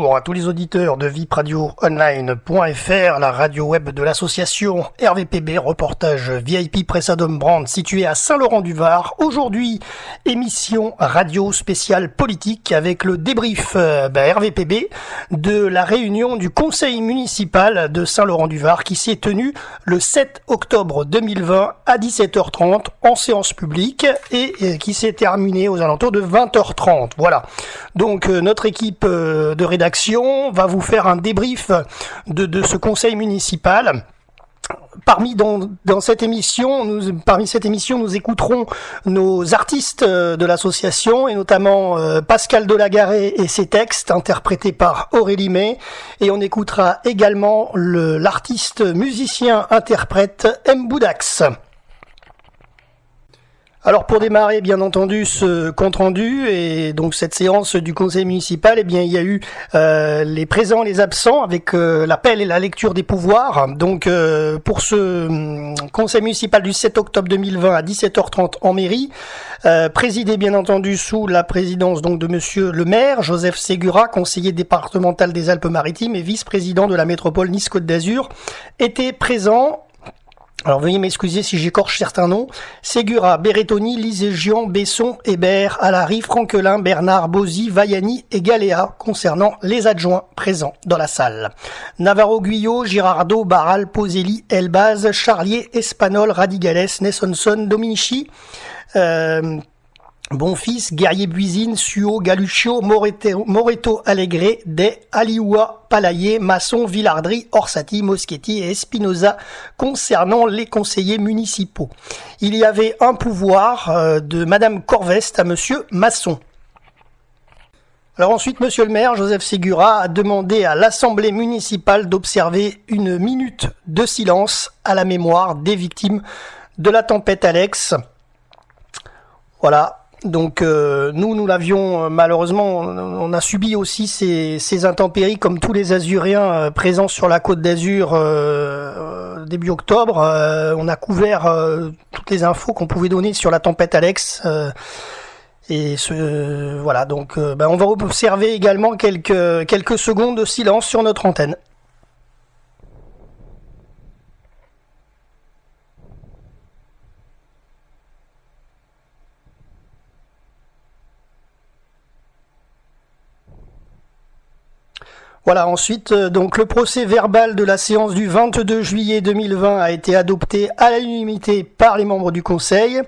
bonjour à tous les auditeurs de vipradioonline.fr, la radio web de l'association RVPB, reportage VIP Pressadom Brand situé à Saint-Laurent-du-Var. Aujourd'hui, émission radio spéciale politique avec le débrief RVPB de la réunion du conseil municipal de Saint-Laurent-du-Var qui s'est tenue le 7 octobre 2020 à 17h30 en séance publique et qui s'est terminée aux alentours de 20h30. Voilà. Donc notre équipe de rédaction va vous faire un débrief de ce conseil municipal. Parmi cette émission, nous écouterons nos artistes de l'association et notamment Pascal Delagaré et ses textes interprétés par Aurélie May, et on écoutera également l'artiste musicien interprète M. Boudax. Alors pour démarrer bien entendu ce compte rendu et donc cette séance du conseil municipal, il y a eu les présents, les absents avec l'appel et la lecture des pouvoirs. Donc pour ce conseil municipal du 7 octobre 2020 à 17h30 en mairie, présidé bien entendu sous la présidence donc de monsieur le maire Joseph Ségura, conseiller départemental des Alpes-Maritimes et vice-président de la métropole Nice-Côte d'Azur, étaient présents. Alors veuillez m'excuser si j'écorche certains noms. Ségura, Berrettoni, Liségian, Besson, Hébert, Alary, Franquelin, Bernard, Bozzi, Vaiani et Galéa concernant les adjoints présents dans la salle. Navarro, Guyot, Girardot, Barral, Poselli, Elbaz, Charlier, Espanol, Radigales, Nessonson, Dominici, Bonfils, Guerrier-Buisine, Suot, Galuccio, Moreto, Allegre, Day, Alioua, Palayer, Masson, Villardry, Orsatti, Moschetti et Espinoza concernant les conseillers municipaux. Il y avait un pouvoir de Madame Corveste à Monsieur Masson. Alors ensuite, Monsieur le maire, Joseph Ségura, a demandé à l'Assemblée municipale d'observer une minute de silence à la mémoire des victimes de la tempête Alex. Voilà. Donc nous l'avions malheureusement, on a subi aussi ces intempéries comme tous les Azuréens présents sur la Côte d'Azur début octobre. On a couvert toutes les infos qu'on pouvait donner sur la tempête Alex. Voilà, donc on va observer également quelques secondes de silence sur notre antenne. Voilà, ensuite, donc le procès verbal de la séance du 22 juillet 2020 a été adopté à l'unanimité par les membres du conseil.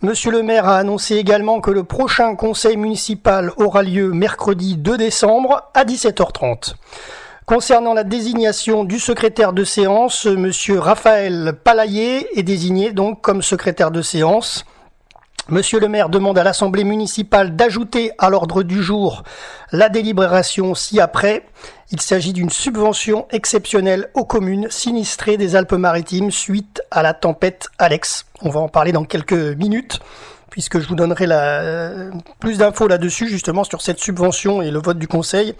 Monsieur le maire a annoncé également que le prochain conseil municipal aura lieu mercredi 2 décembre à 17h30. Concernant la désignation du secrétaire de séance, monsieur Raphaël Palayer est désigné donc comme secrétaire de séance. Monsieur le maire demande à l'Assemblée municipale d'ajouter à l'ordre du jour la délibération ci-après. Il s'agit d'une subvention exceptionnelle aux communes sinistrées des Alpes-Maritimes suite à la tempête Alex. On va en parler dans quelques minutes, puisque je vous donnerai plus d'infos là-dessus, justement, sur cette subvention et le vote du conseil.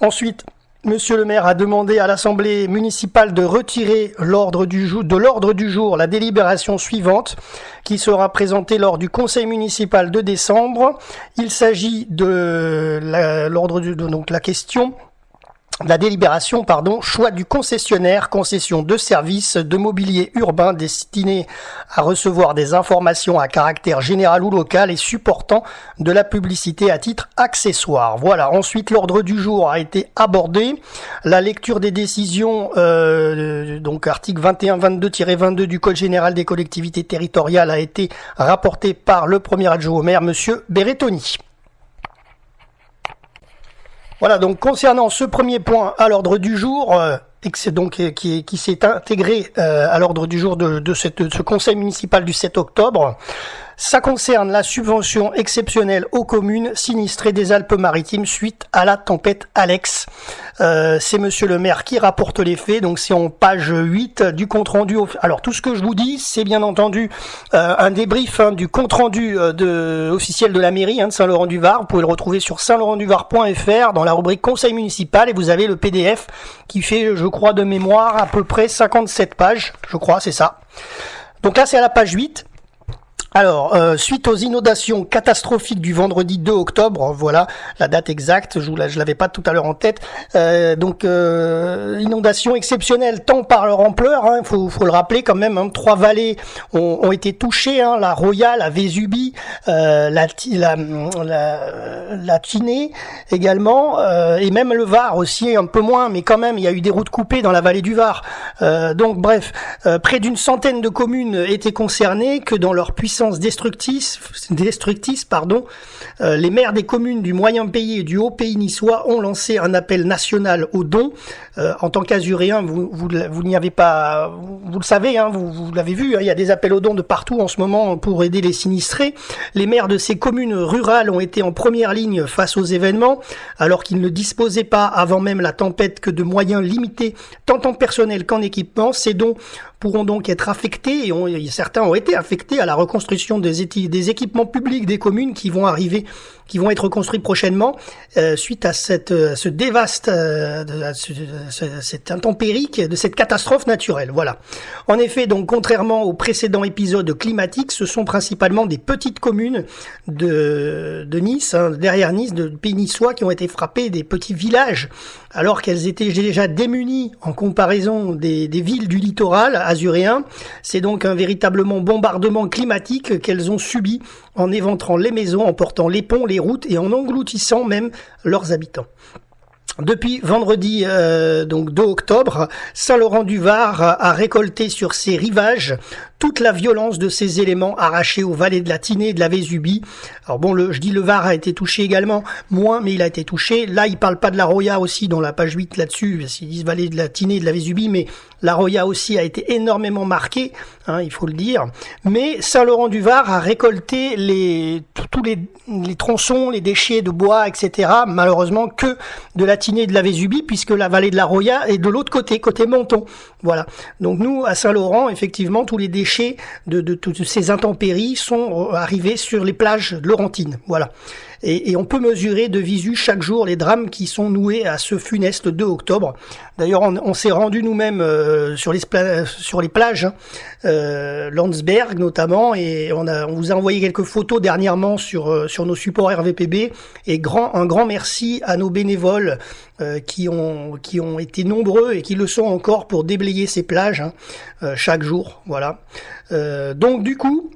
Ensuite, Monsieur le maire a demandé à l'Assemblée municipale de retirer de l'ordre du jour la délibération suivante qui sera présentée lors du conseil municipal de décembre. Il s'agit de la question de la délibération, choix du concessionnaire, concession de services de mobilier urbain destiné à recevoir des informations à caractère général ou local et supportant de la publicité à titre accessoire. Voilà. Ensuite, l'ordre du jour a été abordé. La lecture des décisions, donc article 21-22-22 du Code général des collectivités territoriales a été rapportée par le premier adjoint au maire, monsieur Berrettoni. Voilà, donc concernant ce premier point à l'ordre du jour, et que c'est donc qui s'est intégré à l'ordre du jour de ce conseil municipal du 7 octobre, ça concerne la subvention exceptionnelle aux communes sinistrées des Alpes-Maritimes suite à la tempête Alex. C'est monsieur le maire qui rapporte les faits, donc c'est en page 8 du compte-rendu. Alors tout ce que je vous dis, c'est bien entendu un débrief du compte-rendu officiel de la mairie de Saint-Laurent-du-Var. Vous pouvez le retrouver sur saintlaurentduvart.fr dans la rubrique conseil municipal et vous avez le PDF qui fait, je crois de mémoire, à peu près 57 pages, je crois, c'est ça. Donc là c'est à la page 8. Alors, suite aux inondations catastrophiques du vendredi 2 octobre, voilà la date exacte, je l'avais pas tout à l'heure en tête. Inondations exceptionnelles tant par leur ampleur, faut le rappeler quand même. 3 vallées ont été touchées, la Roya, la Vésubie, la Tinée également, et même le Var aussi un peu moins, mais quand même il y a eu des routes coupées dans la vallée du Var. Donc bref, près d'une centaine de communes étaient concernées, que dans leur puissance destructrice, les maires des communes du moyen pays et du haut pays niçois ont lancé un appel national aux dons. En tant qu'Azuréen, vous n'y avez pas, vous le savez, vous l'avez vu, il y a des appels aux dons de partout en ce moment pour aider les sinistrés. Les maires de ces communes rurales ont été en première ligne face aux événements, alors qu'ils ne disposaient pas, avant même la tempête, que de moyens limités, tant en personnel qu'en équipement. Ces dons pourront donc être affectés, et certains ont été affectés à la reconstruction des équipements publics des communes qui vont être construits prochainement, suite à cette intempérie, de cette catastrophe naturelle. Voilà. En effet, donc, contrairement aux précédents épisodes climatiques, ce sont principalement des petites communes de Nice, derrière Nice, de pays niçois, qui ont été frappées, des petits villages, alors qu'elles étaient déjà démunies en comparaison des villes du littoral azuréen. C'est donc un véritablement bombardement climatique qu'elles ont subi, en éventrant les maisons, en portant les ponts, les routes et en engloutissant même leurs habitants. Depuis vendredi 2 octobre, Saint-Laurent-du-Var a récolté sur ses rivages toute la violence de ces éléments arrachés aux vallées de la Tinée et de la Vésubie. Alors bon, je dis le Var a été touché également, moins, mais il a été touché. Là, il parle pas de la Roya aussi dans la page 8 là-dessus, ils disent vallée de la Tinée et de la Vésubie, mais la Roya aussi a été énormément marquée, il faut le dire. Mais Saint-Laurent-du-Var a récolté tous les tronçons, les déchets de bois, etc. Malheureusement que de la Tinée et de la Vésubie, puisque la vallée de la Roya est de l'autre côté Menton. Voilà. Donc nous, à Saint-Laurent, effectivement, tous les déchets de toutes ces intempéries sont arrivés sur les plages laurentines. Voilà. Et on peut mesurer de visu chaque jour les drames qui sont noués à ce funeste 2 octobre. D'ailleurs, on s'est rendu nous-mêmes sur les plages, Landsberg notamment, et on vous a envoyé quelques photos dernièrement sur nos supports RVPB. Et un grand merci à nos bénévoles qui ont été nombreux et qui le sont encore pour déblayer ces plages chaque jour. Voilà. Donc du coup,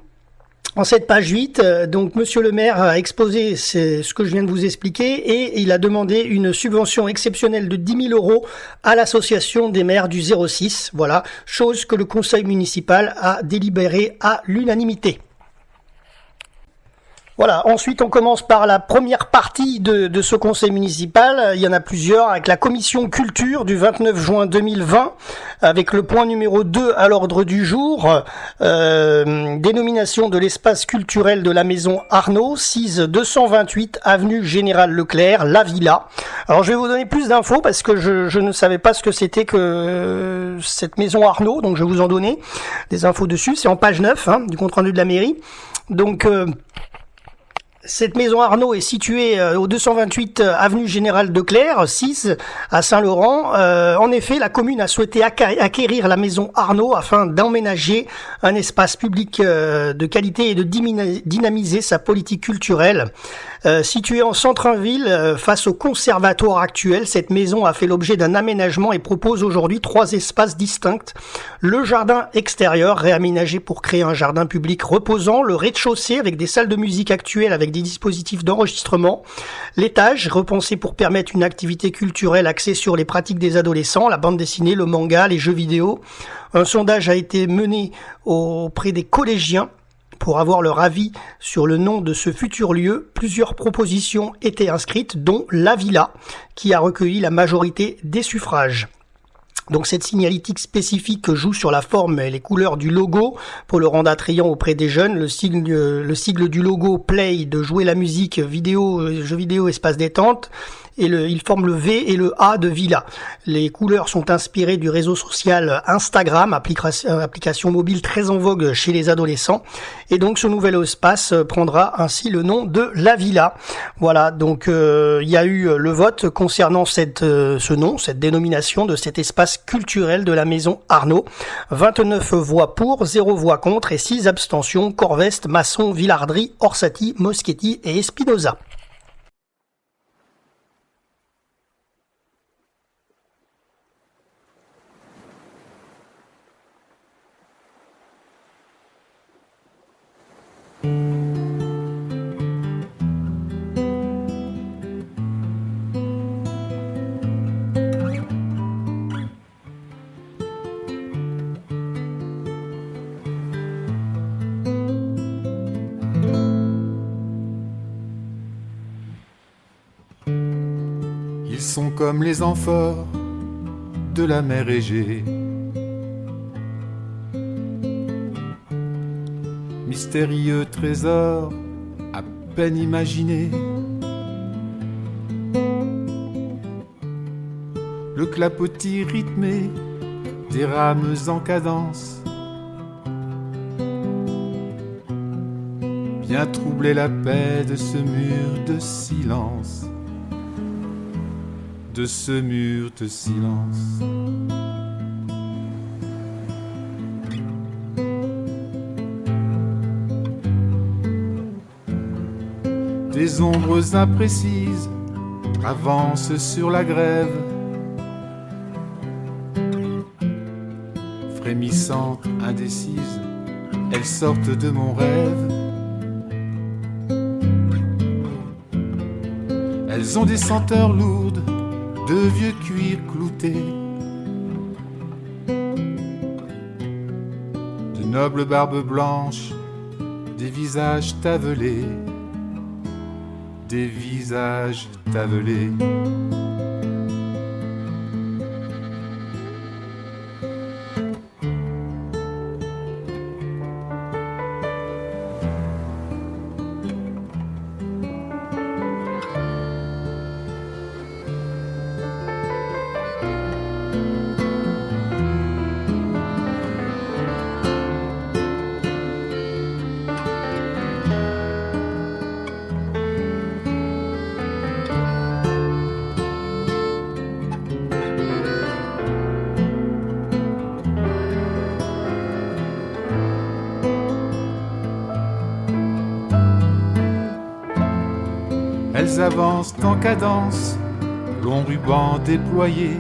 en cette page 8, donc Monsieur le maire a exposé ce que je viens de vous expliquer, et il a demandé une subvention exceptionnelle de 10 000 euros à l'association des maires du 06. Voilà, chose que le conseil municipal a délibéré à l'unanimité. Voilà, ensuite on commence par la première partie de ce conseil municipal. Il y en a plusieurs, avec la commission culture du 29 juin 2020, avec le point numéro 2 à l'ordre du jour, dénomination de l'espace culturel de la maison Arnaud, 6 228 avenue Général Leclerc, La Villa. Alors je vais vous donner plus d'infos parce que je ne savais pas ce que c'était que cette maison Arnaud, donc je vais vous en donner des infos dessus. C'est en page 9 du compte-rendu de la mairie. Donc cette maison Arnaud est située au 228 avenue Général Leclerc, 6 à Saint-Laurent. En effet, la commune a souhaité acquérir la maison Arnaud afin d'emménager un espace public de qualité et de dynamiser sa politique culturelle. Située en centre-ville, face au conservatoire actuel, cette maison a fait l'objet d'un aménagement et propose aujourd'hui 3 espaces distincts. Le jardin extérieur, réaménagé pour créer un jardin public reposant, le rez-de-chaussée avec des salles de musique actuelles avec des dispositifs d'enregistrement, l'étage, repensé pour permettre une activité culturelle axée sur les pratiques des adolescents, la bande dessinée, le manga, les jeux vidéo. Un sondage a été mené auprès des collégiens pour avoir leur avis sur le nom de ce futur lieu. Plusieurs propositions étaient inscrites, dont La Villa, qui a recueilli la majorité des suffrages. Donc cette signalétique spécifique joue sur la forme et les couleurs du logo pour le rendre attrayant auprès des jeunes. Le sigle du logo Play, de jouer la musique, jeux vidéo, espace détente. il forme le V et le A de Villa. Les couleurs sont inspirées du réseau social Instagram, application mobile très en vogue chez les adolescents. Et donc ce nouvel espace prendra ainsi le nom de La Villa. Voilà, donc il y a eu le vote concernant ce nom, cette dénomination de cet espace culturel de la maison Arnaud. 29 voix pour, 0 voix contre et 6 abstentions. Corveste, Masson, Villardry, Orsatti, Moschetti et Espinosa. Ils sont comme les amphores de la mer Égée, mystérieux trésors à peine imaginés. Le clapotis rythmé des rames en cadence vient troubler la paix de ce mur de silence. De ce mur de silence. Des ombres imprécises avancent sur la grève, frémissantes, indécises, elles sortent de mon rêve. Elles ont des senteurs lourdes de vieux cuir clouté, de nobles barbes blanches, des visages tavelés, des visages tavelés. Elles avancent en cadence, long ruban déployé,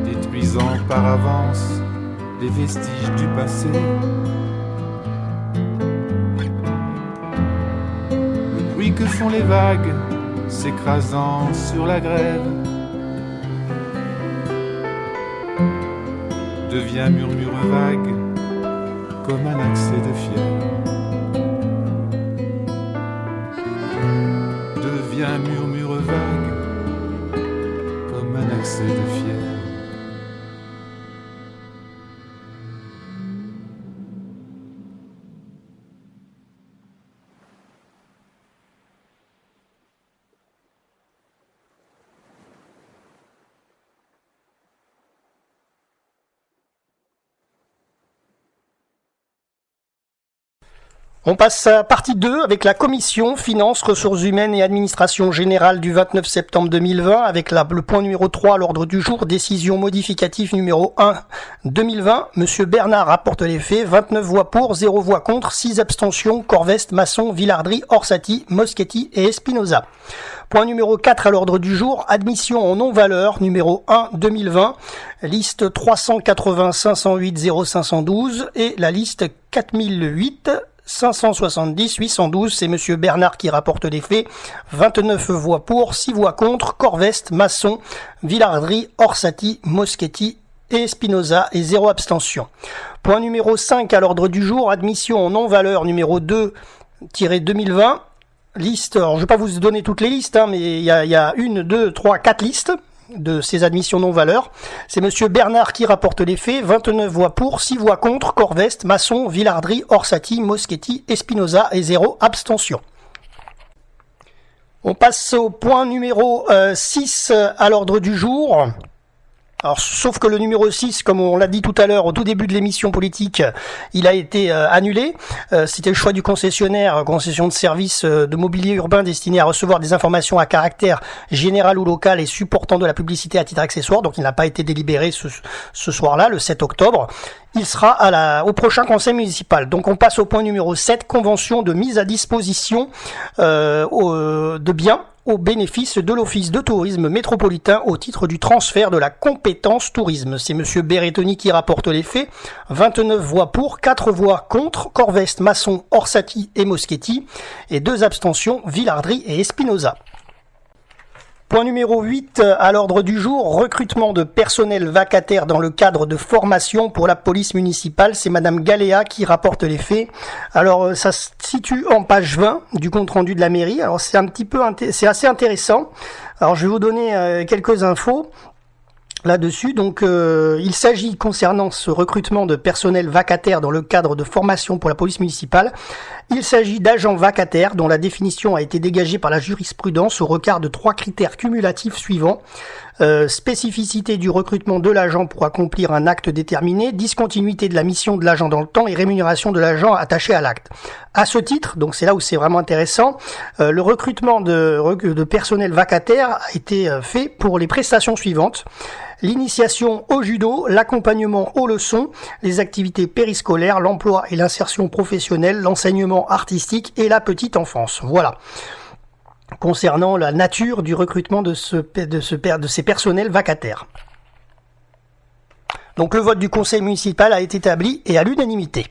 détruisant par avance les vestiges du passé. Le bruit que font les vagues s'écrasant sur la grève devient murmure vague comme un accès de fièvre. Devient murmure vague comme un accès de fièvre. On passe à partie 2 avec la commission Finances, Ressources Humaines et Administration Générale du 29 septembre 2020 avec le point numéro 3 à l'ordre du jour, décision modificative numéro 1 2020. Monsieur Bernard rapporte les faits, 29 voix pour, 0 voix contre, 6 abstentions, Corveste, Masson, Villardry, Orsatti, Moschetti et Espinosa. Point numéro 4 à l'ordre du jour, admission en non-valeur numéro 1 2020, liste 380 508 0512 et la liste 4008 570 812, c'est monsieur Bernard qui rapporte les faits, 29 voix pour, 6 voix contre, Corveste, Masson, Villardry, Orsatti, Moschetti et Espinosa et 0 abstention. Point numéro 5 à l'ordre du jour, admission en non-valeur numéro 2-2020, liste, alors je vais pas vous donner toutes les listes, mais il y a 1, 2, 3, 4 listes de ces admissions non-valeur. C'est monsieur Bernard qui rapporte les faits, 29 voix pour, 6 voix contre, Corveste, Masson, Villardry, Orsatti, Moschetti, Espinosa et 0 abstention. On passe au point numéro 6 à l'ordre du jour. Alors, sauf que le numéro 6, comme on l'a dit tout à l'heure au tout début de l'émission politique, il a été annulé. C'était le choix du concessionnaire, concession de services de mobilier urbain destiné à recevoir des informations à caractère général ou local et supportant de la publicité à titre accessoire. Donc, il n'a pas été délibéré ce soir-là, le 7 octobre. Il sera au prochain conseil municipal. Donc, on passe au point numéro 7, convention de mise à disposition de biens au bénéfice de l'Office de tourisme métropolitain au titre du transfert de la compétence tourisme. C'est monsieur Berrettoni qui rapporte les faits. 29 voix pour, 4 voix contre, Corveste, Masson, Orsatti et Moschetti, et 2 abstentions, Villardry et Espinoza. Point numéro 8 à l'ordre du jour, recrutement de personnel vacataire dans le cadre de formation pour la police municipale. C'est madame Galéa qui rapporte les faits. Alors ça se situe en page 20 du compte rendu de la mairie. Alors c'est assez intéressant. Alors je vais vous donner quelques infos là-dessus. Donc, il s'agit, concernant ce recrutement de personnel vacataire dans le cadre de formation pour la police municipale, il s'agit d'agents vacataires dont la définition a été dégagée par la jurisprudence au regard de 3 critères cumulatifs suivants. Spécificité du recrutement de l'agent pour accomplir un acte déterminé, discontinuité de la mission de l'agent dans le temps et rémunération de l'agent attaché à l'acte. À ce titre, donc c'est là où c'est vraiment intéressant, le recrutement de personnel vacataire a été fait pour les prestations suivantes: l'initiation au judo, l'accompagnement aux leçons, les activités périscolaires, l'emploi et l'insertion professionnelle, l'enseignement artistique et la petite enfance. Voilà. Concernant la nature du recrutement de ces personnels vacataires. Donc le vote du conseil municipal a été établi et à l'unanimité.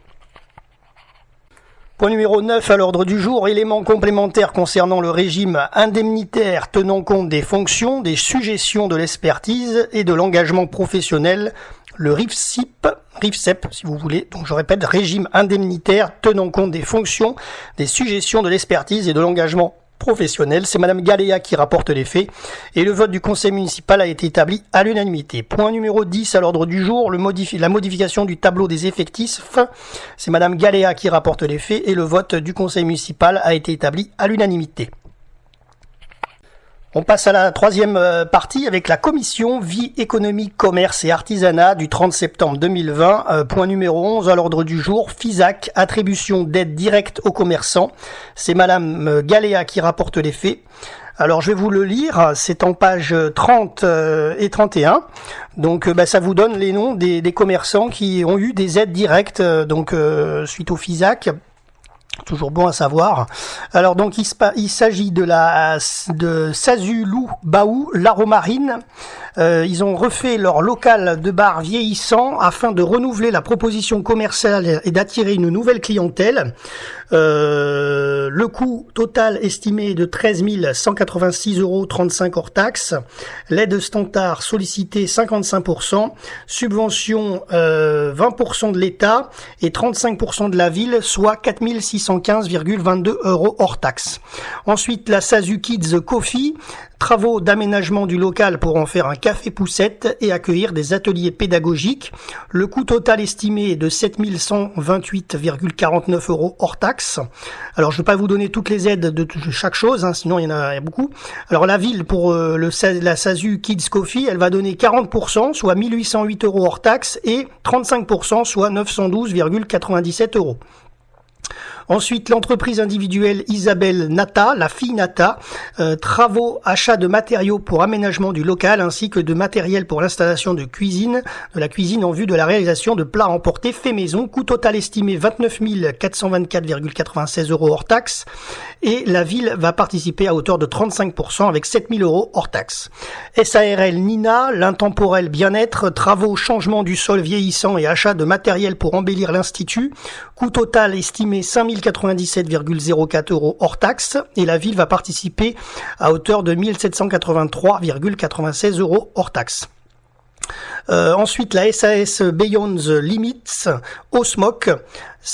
Point numéro 9 à l'ordre du jour, éléments complémentaires concernant le régime indemnitaire tenant compte des fonctions, des sujétions de l'expertise et de l'engagement professionnel, le RIFCEP si vous voulez. Donc je répète, régime indemnitaire tenant compte des fonctions, des sujétions de l'expertise et de l'engagement professionnel. C'est madame Galéa qui rapporte les faits et le vote du conseil municipal a été établi à l'unanimité. Point numéro 10 à l'ordre du jour, la modification du tableau des effectifs. C'est madame Galéa qui rapporte les faits et le vote du conseil municipal a été établi à l'unanimité. On passe à la troisième partie avec la commission vie économique, commerce et artisanat du 30 septembre 2020. Point numéro 11 à l'ordre du jour, FISAC, attribution d'aide directe aux commerçants. C'est madame Galéa qui rapporte les faits. Alors je vais vous le lire, c'est en page 30 et 31. Donc ça vous donne les noms des commerçants qui ont eu des aides directes suite au FISAC. Toujours bon à savoir. Alors donc il s'agit de Sazu Lou Baou, l'Aromarine. Ils ont refait leur local de bar vieillissant afin de renouveler la proposition commerciale et d'attirer une nouvelle clientèle. Le coût total estimé est de 13 186,35 € hors taxe. L'aide standard sollicitée 55%, subvention 20% de l'État et 35% de la ville, soit 4 615,22 € hors taxe. Ensuite, la Sazu Kids Coffee, travaux d'aménagement du local pour en faire un café poussette et accueillir des ateliers pédagogiques. Le coût total estimé est de 7 128,49 € hors taxe. Alors je ne vais pas vous donner toutes les aides de chaque chose, sinon il y en a beaucoup. Alors la ville pour la Sazu Kids Coffee, elle va donner 40%, soit 1 808 € hors taxe, et 35%, soit 912,97 €. Ensuite, l'entreprise individuelle Isabelle Nata, la fille Nata, travaux, achat de matériaux pour aménagement du local ainsi que de matériel pour l'installation de la cuisine en vue de la réalisation de plats emportés faits maison. Coût total estimé 29 424,96 € hors taxe, et la ville va participer à hauteur de 35% avec 7 000 € hors taxe. SARL Nina, l'intemporel bien-être, travaux, changement du sol vieillissant et achat de matériel pour embellir l'institut. Coût total estimé 5 097,04 € hors taxe, et la ville va participer à hauteur de 1 783,96 € hors taxe. Ensuite, la SAS Beyond the Limits, Osmoc,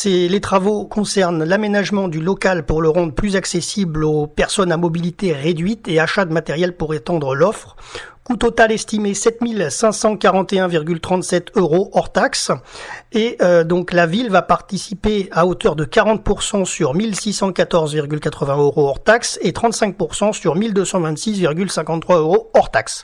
les travaux concernent l'aménagement du local pour le rendre plus accessible aux personnes à mobilité réduite et achat de matériel pour étendre l'offre. Coût total estimé 7 541,37 € hors taxe. Et donc la ville va participer à hauteur de 40% sur 1614,80 € hors taxe et 35% sur 1226,53 € hors taxe.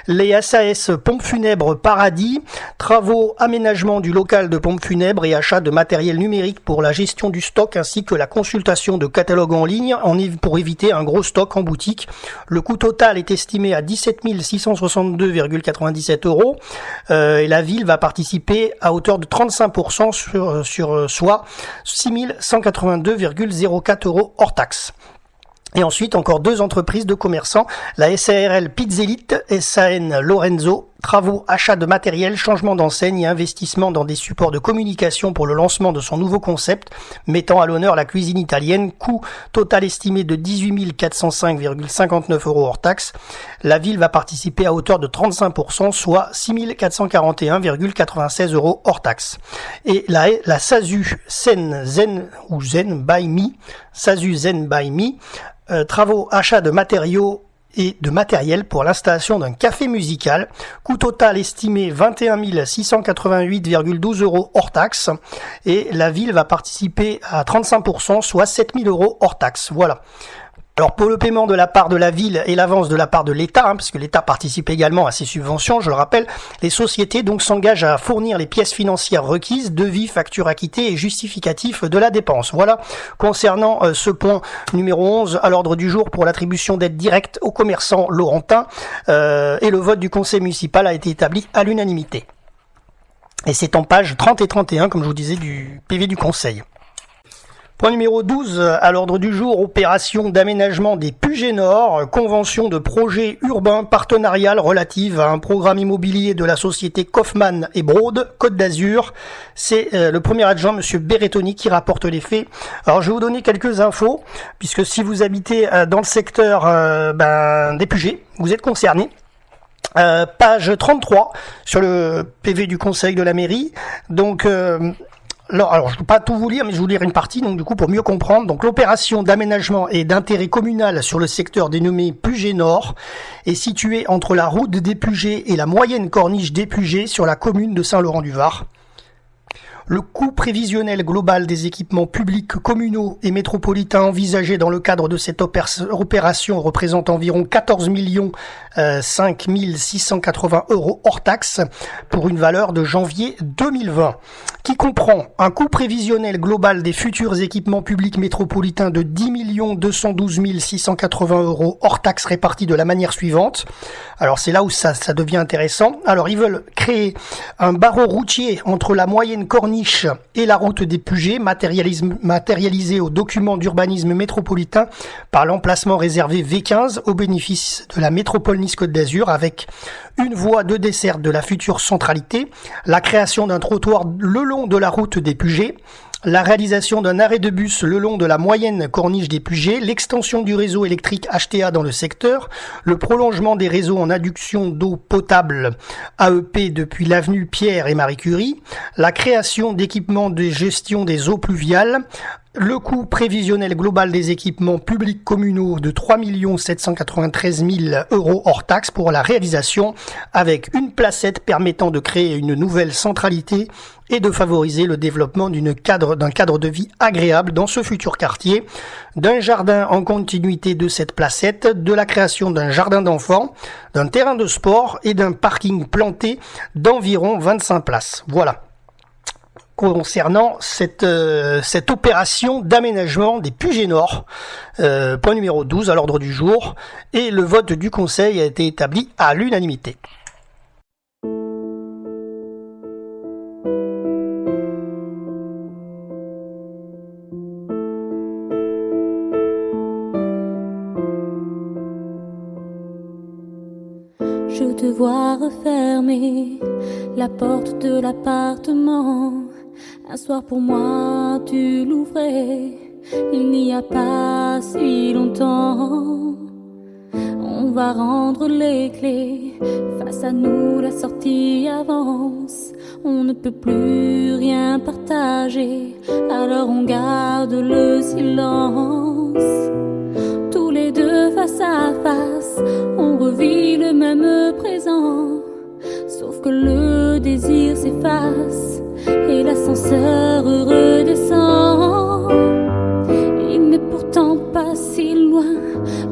Les SAS pompes funèbres Paradis, travaux, aménagement du local de pompes funèbres et achat de matériel numérique pour la gestion du stock ainsi que la consultation de catalogues en ligne pour éviter un gros stock en boutique. Le coût total est estimé à 17 662,97 € et la ville va participer à hauteur de 35% sur soit 6 182,04 € hors taxe. Et ensuite, encore 2 entreprises de commerçants, la SARL Pizzelite, SAN Lorenzo, travaux, achat de matériel, changement d'enseigne et investissement dans des supports de communication pour le lancement de son nouveau concept, mettant à l'honneur la cuisine italienne, coût total estimé de 18 405,59 € hors taxe. La ville va participer à hauteur de 35%, soit 6 441,96 € hors taxe. Et la SASU Zen by Me, SASU Zen by Me, travaux, achat de matériaux et de matériel pour l'installation d'un café musical, coût total estimé 21 688,12 € hors taxe, et la ville va participer à 35%, soit 7 000 € hors taxe. Voilà. Alors pour le paiement de la part de la ville et l'avance de la part de l'État, parce que l'État participe également à ces subventions, je le rappelle, les sociétés donc s'engagent à fournir les pièces financières requises, devis, factures acquittées et justificatifs de la dépense. Voilà concernant ce point numéro 11 à l'ordre du jour pour l'attribution d'aides directes aux commerçants laurentins, et le vote du conseil municipal a été établi à l'unanimité. Et c'est en pages 30 et 31, comme je vous disais, du PV du conseil. Point numéro 12 à l'ordre du jour, opération d'aménagement des Pugets Nord, convention de projet urbain partenarial relative à un programme immobilier de la société Kaufmann et Broad, Côte d'Azur. C'est le premier adjoint, monsieur Berrettoni, qui rapporte les faits. Alors je vais vous donner quelques infos, puisque si vous habitez dans le secteur des Pugets, vous êtes concerné. Page 33 sur le PV du conseil de la mairie. Donc alors, je ne peux pas tout vous lire, mais je vais vous lire une partie, donc du coup, pour mieux comprendre. Donc, l'opération d'aménagement et d'intérêt communal sur le secteur dénommé Pugets Nord est située entre la route des Pugets et la moyenne corniche des Pugets sur la commune de Saint-Laurent-du-Var. Le coût prévisionnel global des équipements publics, communaux et métropolitains envisagés dans le cadre de cette opération représente environ 14 5 680 € hors taxe pour une valeur de janvier 2020, qui comprend un coût prévisionnel global des futurs équipements publics métropolitains de 10 212 680 € hors taxe répartis de la manière suivante. Alors c'est là où ça devient intéressant. Alors ils veulent créer un barreau routier entre la moyenne corniche et la route des Pugets, matérialisé au document d'urbanisme métropolitain par l'emplacement réservé V15 au bénéfice de la métropole Nice-Côte d'Azur, avec une voie de desserte de la future centralité, la création d'un trottoir le long de la route des Pugets, la réalisation d'un arrêt de bus le long de la moyenne corniche des Pugets, l'extension du réseau électrique HTA dans le secteur, le prolongement des réseaux en adduction d'eau potable AEP depuis l'avenue Pierre et Marie Curie, la création d'équipements de gestion des eaux pluviales, le coût prévisionnel global des équipements publics communaux de 3 793 000 € hors taxe pour la réalisation, avec une placette permettant de créer une nouvelle centralité et de favoriser le développement d'un cadre de vie agréable dans ce futur quartier, d'un jardin en continuité de cette placette, de la création d'un jardin d'enfants, d'un terrain de sport et d'un parking planté d'environ 25 places. Voilà. Concernant cette opération d'aménagement des Pugets Nord, point numéro 12 à l'ordre du jour, et le vote du conseil a été établi à l'unanimité. Je te vois refermer la porte de l'appartement. Un soir pour moi tu l'ouvrais, il n'y a pas si longtemps. On va rendre les clés, face à nous la sortie avance. On ne peut plus rien partager, alors on garde le silence. Tous les deux face à face, passe, on revit le même présent. Sauf que le désir s'efface et l'ascenseur redescend. Il n'est pourtant pas si loin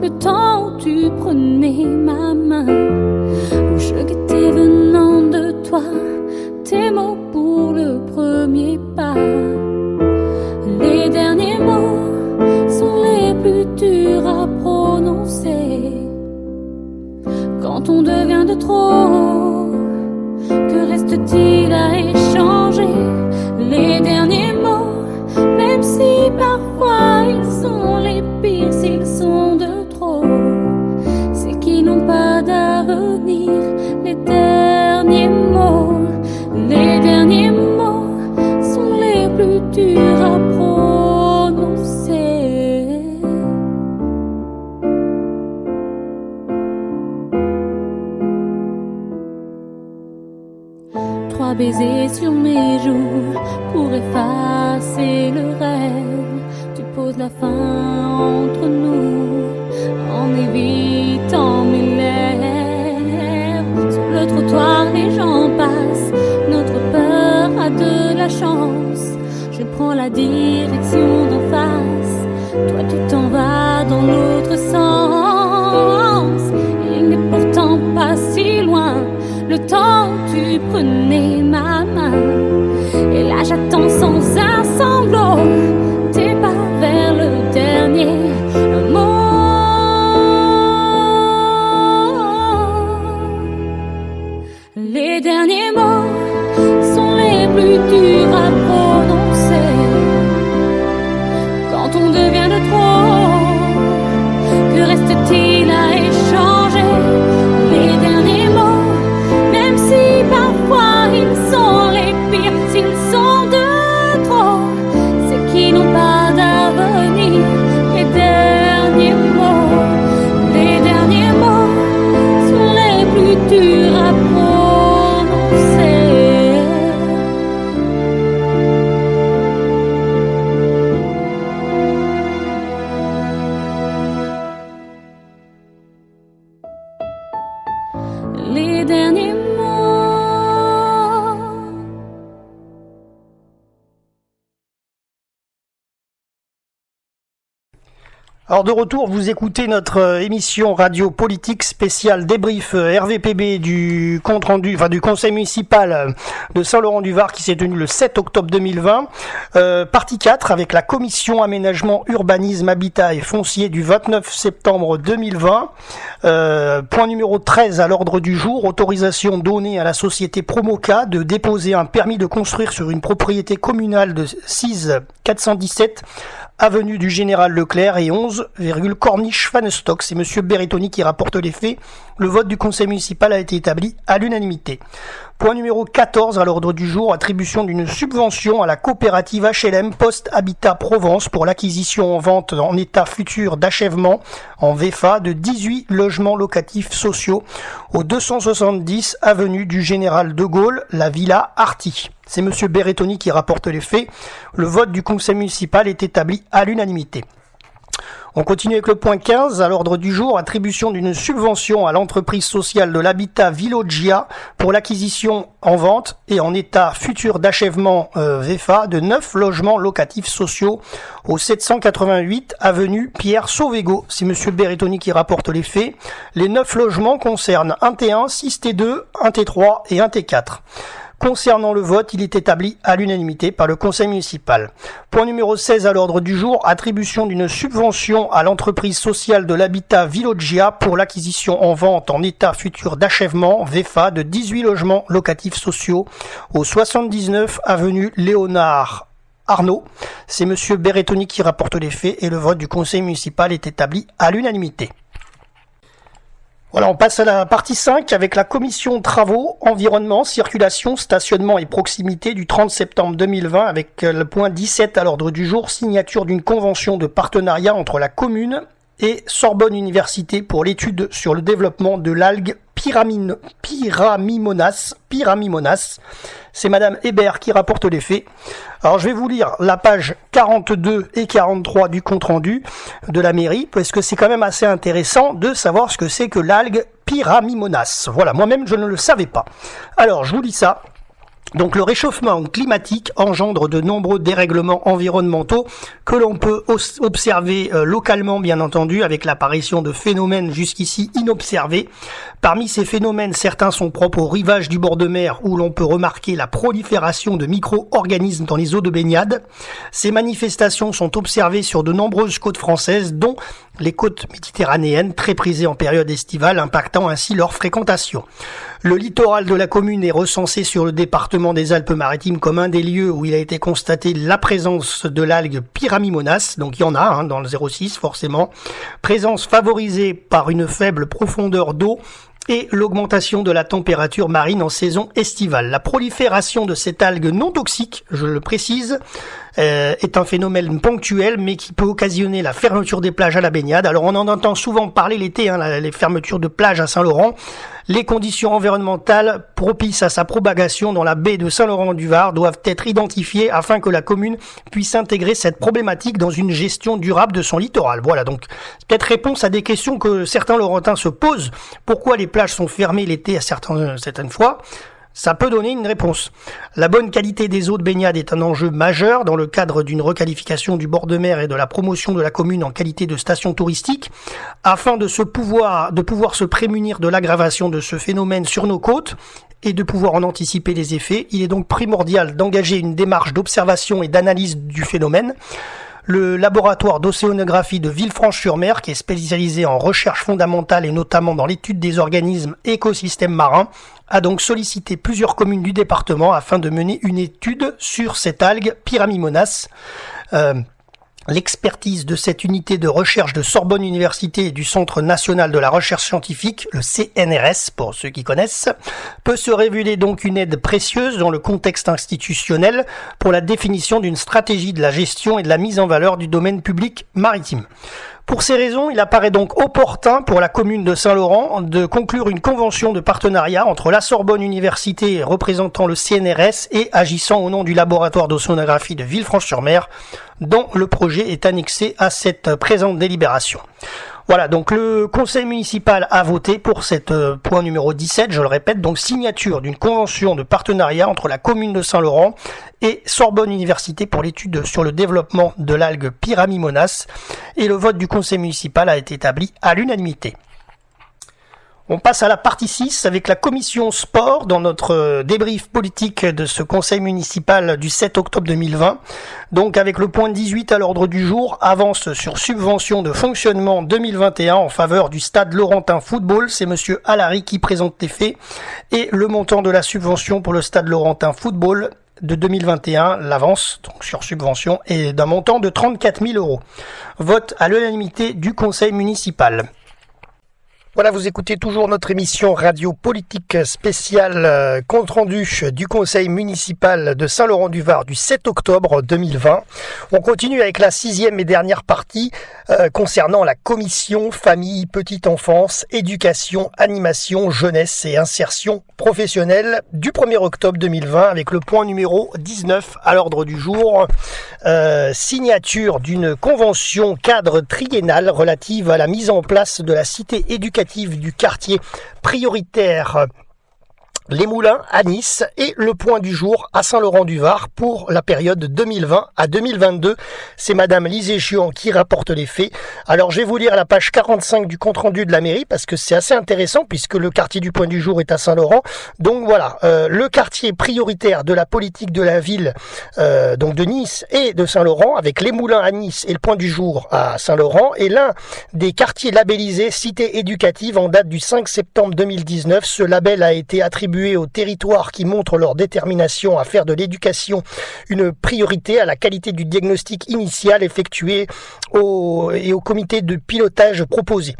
le temps où tu prenais ma main, où je guettais venant de toi tes mots pour le premier pas. Les derniers mots sont les plus durs à prononcer. Quand on devient de trop, que reste-t-il à échanger? Les derniers mots, même si parfois ils sont les pires, s'ils sont de trop, c'est qu'ils n'ont pas d'avenir. Les derniers mots sont les plus durs à prononcer. 3 baisers sur mes joues pour effacer le rêve. Tu poses la fin entre nous en évitant mes lèvres. Sur le trottoir les gens passent, notre peur a de la chance. Je prends la direction d'en face, toi tu t'en vas dans l'autre sens. Il n'est pourtant pas si loin le temps où tu prenais ma main. Et là j'attends sans un sanglot tes pas vers le dernier mot. Les derniers mots sont les plus durs à prononcer. Quand on devient de trop, que reste-t-il à échanger? Les derniers mots, même si parfois ils sont les pires, s'ils sont de trop, c'est qu'ils n'ont pas d'avenir. Les derniers mots sont les plus durs à prononcer. Les derniers mots. Alors de retour, vous écoutez notre émission radio politique spéciale débrief RVPB du compte rendu, du conseil municipal de Saint-Laurent-du-Var qui s'est tenu le 7 octobre 2020. Partie 4 avec la commission aménagement, urbanisme, habitat et foncier du 29 septembre 2020. Point numéro 13 à l'ordre du jour, autorisation donnée à la société Promoca de déposer un permis de construire sur une propriété communale de 6 417 avenue du Général Leclerc et 11, Corniche Fanestock. C'est monsieur Berrettoni qui rapporte les faits. Le vote du conseil municipal a été établi à l'unanimité. Point numéro 14 à l'ordre du jour, attribution d'une subvention à la coopérative HLM Post Habitat Provence pour l'acquisition en vente en état futur d'achèvement en VFA de 18 logements locatifs sociaux au 270 avenue du Général de Gaulle, la Villa Arty. C'est monsieur Berrettoni qui rapporte les faits. Le vote du conseil municipal est établi à l'unanimité. On continue avec le point 15 à l'ordre du jour, attribution d'une subvention à l'entreprise sociale de l'habitat Villogia pour l'acquisition en vente et en état futur d'achèvement VFA de 9 logements locatifs sociaux au 788 avenue Pierre Sauvégo. C'est monsieur Berrettoni qui rapporte les faits. Les 9 logements concernent un T1, 6 T2, un T3 et un T4. Concernant le vote, il est établi à l'unanimité par le conseil municipal. Point numéro 16 à l'ordre du jour, attribution d'une subvention à l'entreprise sociale de l'habitat Villogia pour l'acquisition en vente en état futur d'achèvement VFA de 18 logements locatifs sociaux au 79 avenue Léonard Arnaud. C'est monsieur Berrettoni qui rapporte les faits et le vote du conseil municipal est établi à l'unanimité. Voilà, on passe à la partie 5 avec la commission travaux, environnement, circulation, stationnement et proximité du 30 septembre 2020 avec le point 17 à l'ordre du jour, signature d'une convention de partenariat entre la commune et Sorbonne Université pour l'étude sur le développement de l'algue Pyramimonas. C'est Madame Hébert qui rapporte les faits. Alors je vais vous lire la page 42 et 43 du compte-rendu de la mairie, parce que c'est quand même assez intéressant de savoir ce que c'est que l'algue Pyramimonas. Voilà, moi-même je ne le savais pas. Alors je vous lis ça. Donc le réchauffement climatique engendre de nombreux dérèglements environnementaux que l'on peut observer localement, bien entendu, avec l'apparition de phénomènes jusqu'ici inobservés. Parmi ces phénomènes, certains sont propres au rivage du bord de mer, où l'on peut remarquer la prolifération de micro-organismes dans les eaux de baignade. Ces manifestations sont observées sur de nombreuses côtes françaises, dont les côtes méditerranéennes, très prisées en période estivale, impactant ainsi leur fréquentation. Le littoral de la commune est recensé sur le département des Alpes-Maritimes comme un des lieux où il a été constaté la présence de l'algue Pyramimonas, donc il y en a dans le 06 forcément, présence favorisée par une faible profondeur d'eau et l'augmentation de la température marine en saison estivale. La prolifération de cette algue non toxique, je le précise, est un phénomène ponctuel mais qui peut occasionner la fermeture des plages à la baignade. Alors on en entend souvent parler l'été, les fermetures de plages à Saint-Laurent. Les conditions environnementales propices à sa propagation dans la baie de Saint-Laurent-du-Var doivent être identifiées afin que la commune puisse intégrer cette problématique dans une gestion durable de son littoral. Voilà, donc peut-être réponse à des questions que certains Laurentins se posent. Pourquoi les plages sont fermées l'été à certaines fois ? Ça peut donner une réponse. La bonne qualité des eaux de baignade est un enjeu majeur dans le cadre d'une requalification du bord de mer et de la promotion de la commune en qualité de station touristique. Afin de pouvoir se prémunir de l'aggravation de ce phénomène sur nos côtes et de pouvoir en anticiper les effets, il est donc primordial d'engager une démarche d'observation et d'analyse du phénomène. Le laboratoire d'océanographie de Villefranche-sur-Mer, qui est spécialisé en recherche fondamentale et notamment dans l'étude des organismes écosystèmes marins, a donc sollicité plusieurs communes du département afin de mener une étude sur cette algue Pyramimonas. L'expertise de cette unité de recherche de Sorbonne Université et du Centre national de la recherche scientifique, le CNRS pour ceux qui connaissent, peut se révéler donc une aide précieuse dans le contexte institutionnel pour la définition d'une stratégie de la gestion et de la mise en valeur du domaine public maritime. Pour ces raisons, il apparaît donc opportun pour la commune de Saint-Laurent de conclure une convention de partenariat entre la Sorbonne Université représentant le CNRS et agissant au nom du laboratoire d'océanographie de Villefranche-sur-Mer, dont le projet est annexé à cette présente délibération. Voilà, donc le conseil municipal a voté pour cette point numéro 17, je le répète, donc signature d'une convention de partenariat entre la commune de Saint-Laurent et Sorbonne Université pour l'étude sur le développement de l'algue Pyramimonas, et le vote du conseil municipal a été établi à l'unanimité. On passe à la partie 6 avec la commission sport dans notre débrief politique de ce conseil municipal du 7 octobre 2020. Donc avec le point 18 à l'ordre du jour, avance sur subvention de fonctionnement 2021 en faveur du stade Laurentin Football. C'est monsieur Allary qui présente les faits. Et le montant de la subvention pour le stade Laurentin Football de 2021, l'avance donc sur subvention, est d'un montant de 34 000 €. Vote à l'unanimité du conseil municipal. Voilà, vous écoutez toujours notre émission radio politique spéciale compte rendu du conseil municipal de Saint-Laurent-du-Var du 7 octobre 2020. On continue avec la 6e et dernière partie concernant la commission famille, petite enfance, éducation, animation, jeunesse et insertion professionnelle du 1er octobre 2020 avec le point numéro 19 à l'ordre du jour. Signature d'une convention cadre triennale relative à la mise en place de la cité éducative du quartier prioritaire Les Moulins à Nice et le point du jour à Saint-Laurent-du-Var pour la période 2020 à 2022. C'est Madame Lisée Chion qui rapporte les faits. Alors je vais vous lire la page 45 du compte-rendu de la mairie parce que c'est assez intéressant puisque le quartier du point du jour est à Saint-Laurent. Donc voilà, le quartier prioritaire de la politique de la ville donc de Nice et de Saint-Laurent avec Les Moulins à Nice et le point du jour à Saint-Laurent est l'un des quartiers labellisés cité éducative en date du 5 septembre 2019. Ce label a été attribué aux territoires qui montrent leur détermination à faire de l'éducation une priorité, à la qualité du diagnostic initial effectué et au comité de pilotage proposé.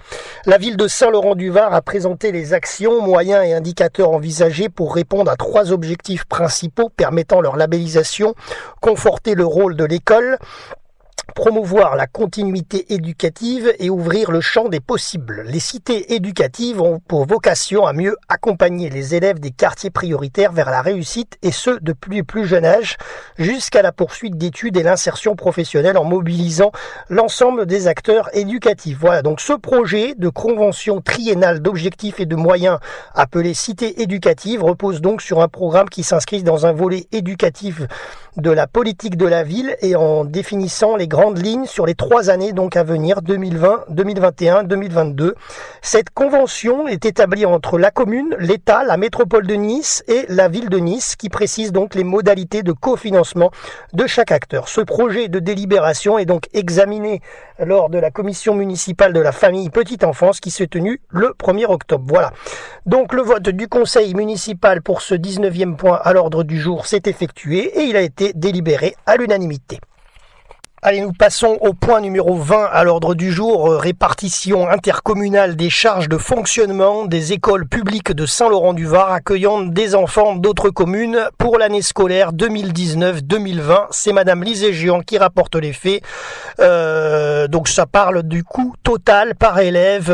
La ville de Saint-Laurent-du-Var a présenté les actions, moyens et indicateurs envisagés pour répondre à 3 objectifs principaux permettant leur labellisation: conforter le rôle de l'école, promouvoir la continuité éducative et ouvrir le champ des possibles. Les cités éducatives ont pour vocation à mieux accompagner les élèves des quartiers prioritaires vers la réussite et ce depuis le plus jeune âge jusqu'à la poursuite d'études et l'insertion professionnelle en mobilisant l'ensemble des acteurs éducatifs. Voilà donc ce projet de convention triennale d'objectifs et de moyens appelé Cité éducative repose donc sur un programme qui s'inscrit dans un volet éducatif de la politique de la ville et en définissant les grandes lignes sur les 3 années donc à venir 2020, 2021, 2022. Cette convention est établie entre la commune, l'État, la métropole de Nice et la ville de Nice qui précise donc les modalités de cofinancement de chaque acteur. Ce projet de délibération est donc examiné lors de la commission municipale de la famille petite enfance qui s'est tenue le 1er octobre. Voilà. Donc le vote du conseil municipal pour ce 19e point à l'ordre du jour s'est effectué et il a été délibéré à l'unanimité. Allez, nous passons au point numéro 20 à l'ordre du jour, répartition intercommunale des charges de fonctionnement des écoles publiques de Saint-Laurent-du-Var accueillant des enfants d'autres communes pour l'année scolaire 2019-2020. C'est Madame Liségian qui rapporte les faits. Donc ça parle du coût total par élève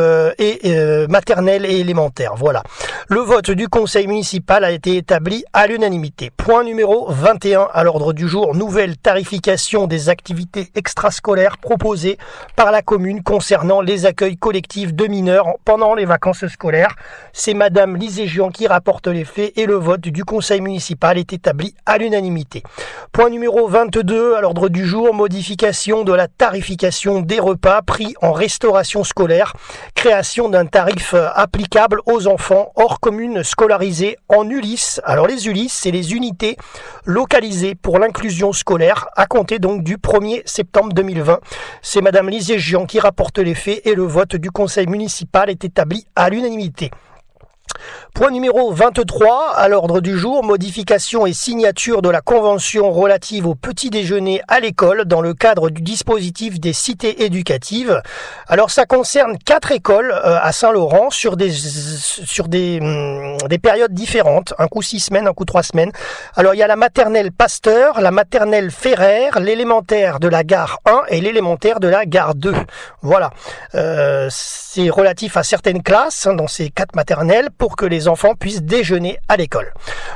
maternelle et élémentaire. Voilà. Le vote du conseil municipal a été établi à l'unanimité. Point numéro 21 à l'ordre du jour, nouvelle tarification des activités extrascolaires proposées par la commune concernant les accueils collectifs de mineurs pendant les vacances scolaires. C'est Madame Liségian qui rapporte les faits et le vote du conseil municipal est établi à l'unanimité. Point numéro 22 à l'ordre du jour, modification de la tarification des repas pris en restauration scolaire, création d'un tarif applicable aux enfants hors commune scolarisés en ULIS. Alors les ULIS, c'est les unités localisées pour l'inclusion scolaire à compter donc du 1er septembre 2020. C'est Madame Liségian qui rapporte les faits et le vote du conseil municipal est établi à l'unanimité. Point numéro 23 à l'ordre du jour, modification et signature de la convention relative au petit déjeuner à l'école dans le cadre du dispositif des cités éducatives. Alors ça concerne 4 écoles à Saint-Laurent sur des périodes différentes, un coup 6 semaines, un coup 3 semaines. Alors il y a la maternelle Pasteur, la maternelle Ferrer, l'élémentaire de la gare 1 et l'élémentaire de la gare 2. Voilà, c'est relatif à certaines classes dans ces 4 maternelles pour que les enfants puissent déjeuner à l'école.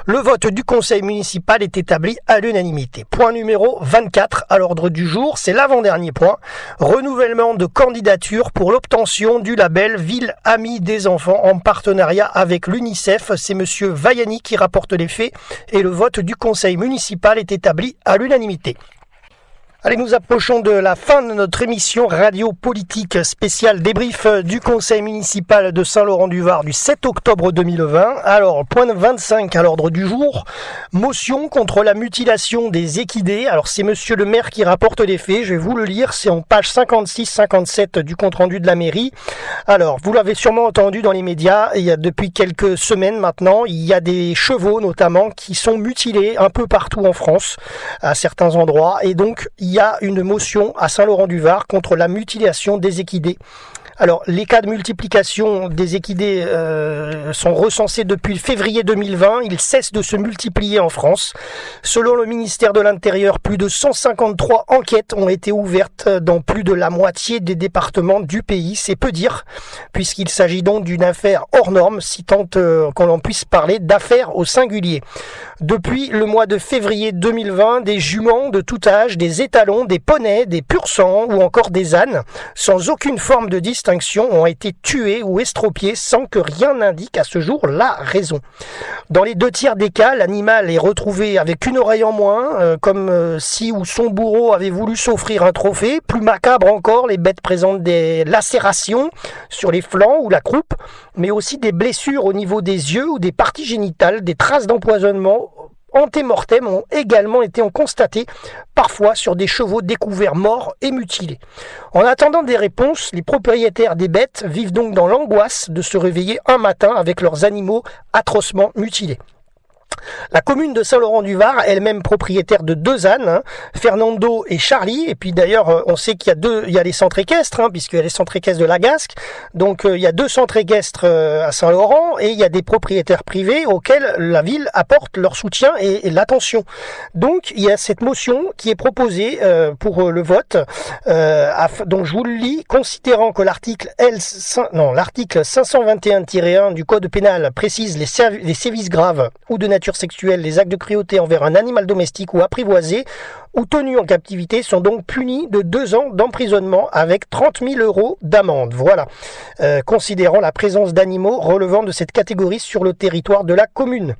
Le vote du conseil municipal est établi à l'unanimité. Point numéro 24 à l'ordre du jour, c'est l'avant-dernier point. Renouvellement de candidature pour l'obtention du label Ville Amie des enfants en partenariat avec l'UNICEF. C'est Monsieur Vaiani qui rapporte les faits et le vote du conseil municipal est établi à l'unanimité. Allez, nous approchons de la fin de notre émission radio politique spéciale débrief du conseil municipal de Saint-Laurent-du-Var du 7 octobre 2020. Alors, point 25 à l'ordre du jour, motion contre la mutilation des équidés. Alors, c'est monsieur le maire qui rapporte les faits, je vais vous le lire, c'est en page 56-57 du compte-rendu de la mairie. Alors, vous l'avez sûrement entendu dans les médias, il y a depuis quelques semaines maintenant, il y a des chevaux notamment qui sont mutilés un peu partout en France, à certains endroits, et donc il y a une motion à Saint-Laurent-du-Var contre la mutilation des équidés. Alors, les cas de multiplication des équidés sont recensés depuis février 2020. Ils cessent de se multiplier en France. Selon le ministère de l'Intérieur, plus de 153 enquêtes ont été ouvertes dans plus de la moitié des départements du pays. C'est peu dire, puisqu'il s'agit donc d'une affaire hors norme, si tant qu'on en puisse parler d'affaires au singulier. Depuis le mois de février 2020, des juments de tout âge, des étalons, des poneys, des pur-sang ou encore des ânes, sans aucune forme de distinction, ont été tués ou estropiés sans que rien n'indique à ce jour la raison. Dans les 2/3 des cas, l'animal est retrouvé avec une oreille en moins, comme si ou son bourreau avait voulu s'offrir un trophée. Plus macabre encore, les bêtes présentent des lacérations sur les flancs ou la croupe, mais aussi des blessures au niveau des yeux ou des parties génitales, des traces d'empoisonnement antémortem ont également été constatés, parfois sur des chevaux découverts morts et mutilés. En attendant des réponses, les propriétaires des bêtes vivent donc dans l'angoisse de se réveiller un matin avec leurs animaux atrocement mutilés. La commune de Saint-Laurent-du-Var, elle-même propriétaire de 2 ânes, hein, Fernando et Charlie. Et puis d'ailleurs, on sait qu'il y a les centres équestres, hein, puisqu'il y a les centres équestres de la Gasque. Donc il y a 2 centres équestres à Saint-Laurent et il y a des propriétaires privés auxquels la ville apporte leur soutien et l'attention. Donc il y a cette motion qui est proposée pour le vote. Donc je vous le lis. Considérant que l'article 521-1 du Code pénal précise les sévices graves ou de nature sexuelle, les actes de cruauté envers un animal domestique ou apprivoisé ou tenu en captivité sont donc punis de 2 ans d'emprisonnement avec 30 000 € d'amende. Voilà. Considérant la présence d'animaux relevant de cette catégorie sur le territoire de la commune.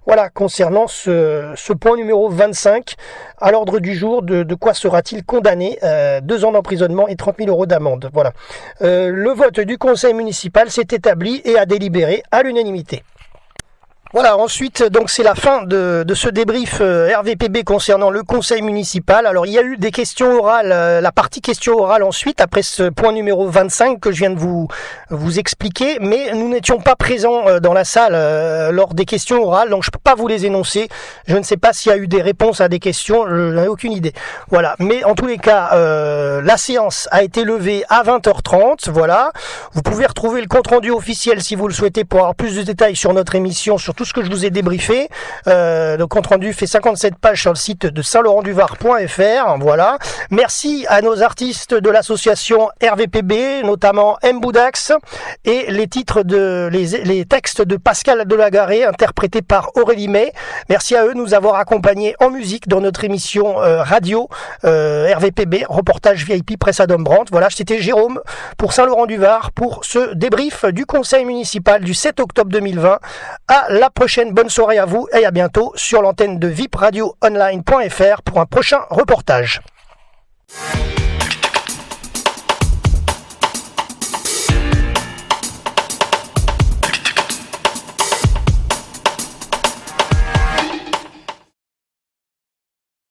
Voilà, concernant ce point numéro 25, à l'ordre du jour, de quoi sera-t-il condamné 2 ans d'emprisonnement et 30 000 € d'amende. Voilà. Le vote du conseil municipal s'est établi et a délibéré à l'unanimité. Voilà, ensuite, donc c'est la fin de ce débrief RVPB concernant le conseil municipal. Alors, il y a eu des questions orales, la partie questions orales ensuite, après ce point numéro 25 que je viens de vous expliquer, mais nous n'étions pas présents dans la salle lors des questions orales, donc je peux pas vous les énoncer. Je ne sais pas s'il y a eu des réponses à des questions, je n'en ai aucune idée. Voilà, mais en tous les cas, la séance a été levée à 20h30, voilà. Vous pouvez retrouver le compte-rendu officiel si vous le souhaitez pour avoir plus de détails sur notre émission, sur tout ce que je vous ai débriefé. Le compte rendu fait 57 pages sur le site de saint-laurent-du-var.fr. Voilà. Merci à nos artistes de l'association RVPB, notamment M. Boudax, et les textes de Pascal Delagaré, interprétés par Aurélie May. Merci à eux de nous avoir accompagnés en musique dans notre émission radio RVPB, reportage VIP Presse à Dombrandt. Voilà, c'était Jérôme pour Saint-Laurent-du-Var pour ce débrief du conseil municipal du 7 octobre 2020. À la prochaine, bonne soirée à vous et à bientôt sur l'antenne de vipradioonline.fr pour un prochain reportage.